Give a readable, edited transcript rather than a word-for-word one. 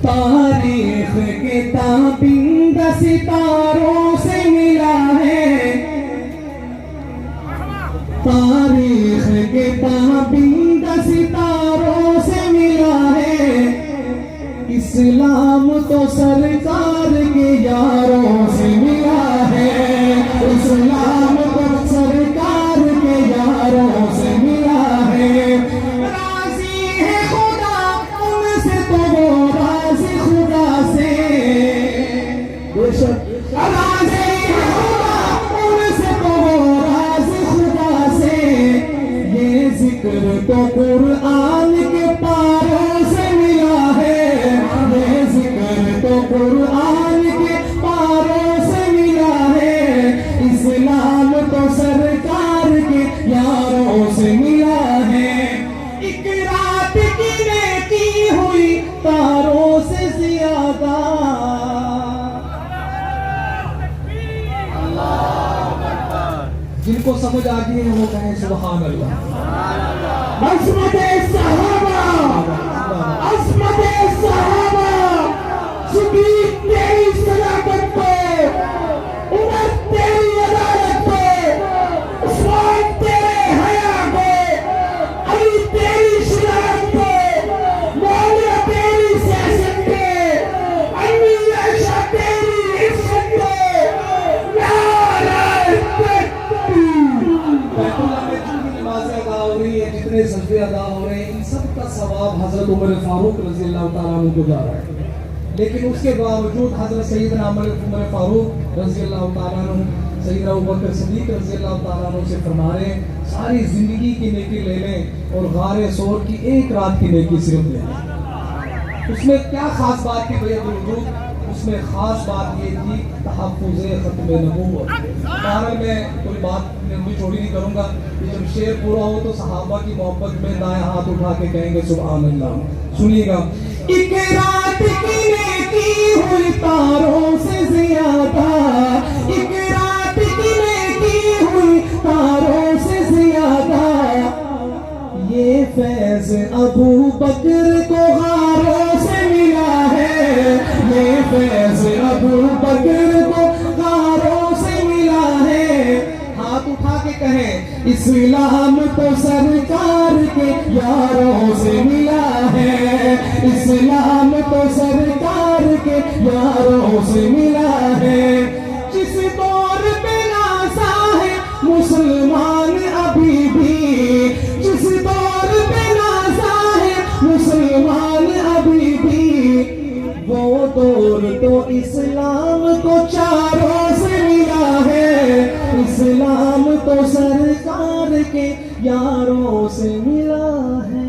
تاریخ کے تابندہ ستاروں سے ملا ہے، تاریخ کے تابندہ ستاروں سے ملا ہے، اسلام تو سرکار کے یاروں سے ملا ہے، اسلام تو سرکار کے یاروں سے ملا ہے۔ راضی ہے خدا ان سے تو وہ راضی خدا سے، راضی ہے خدا ان سے تو وہ راضی خدا سے، یہ ذکر تو قرآن کے پاروں سے ملا ہے، یہ ذکر تو قرآن کے پاروں سے ملا ہے، اسلام تو سرکار کے یاروں سے ملا ہے۔ ایک رات کی نیکی ہوئی تاروں سے زیادہ، جن کو سمجھ آ گئی ہے وہ کہیں سبحان اللہ۔ عظمت صحابہ، عظمت صحابہ، صدیق تیری صداقت پہ، عمر تیری عدالت پہ، عثمان تیرے حیا پہ، علی تیری شجاعت پہ، معاویہ تیری سیاست پہ، امی عائشہ تیری عزت پہ، نعرہ تکبیر۔ بیت اللہ میں جتنی نمازیں ادا ہو رہی ہیں، جتنے سجدے ادا ہو رہے ہیں، ان سب کا ثواب حضرت عمر فاروق رضی اللہ تعالیٰ عنہ کو جا رہا ہے، لیکن اس کے باوجود حضرت سیدنا عمر فاروق رضی اللہ تعالیٰ عنہ سیدنا ابوبکر صدیق رضی اللہ تعالیٰ عنہ سے فرما رہے ہیں ساری زندگی کی نیکی لے لیں اور غار ثور کی ایک رات کی نیکی صرف لے لیں۔ اس میں کیا خاص بات تھی بھائی وجود؟ اس میں خاص بات یہ تھی تحفظ ختم نبوت۔ بہرحال میں کوئی بات لمبی چوڑی نہیں کروں گا کہ جب شعر پورا ہو تو صحابہ کی محبت میں دائیں ہاتھ اٹھا کے کہیں گے سبحان اللہ۔ سنیے گا۔ ایک رات کی نیکی ہوئی تاروں سے زیادہ، ایک رات کی نیکی ہوئی تاروں سے زیادہ، یہ فیض ابو بکر کو غاروں سے ملا ہے، یہ فیض ابو بکر کو غاروں سے ملا ہے۔ ہاتھ اٹھا کے کہیں اسلام تو سرکار کے یاروں سے ملا ہے، اسلام تو سرکار کے یاروں سے ملا ہے۔ جس دور پہ ناسا ہے مسلمان ابھی بھی، جس دور پہ ناسا ہے مسلمان ابھی بھی، وہ دور تو اسلام کو چاروں سے ملا ہے، اسلام تو سرکار کے یاروں سے ملا ہے۔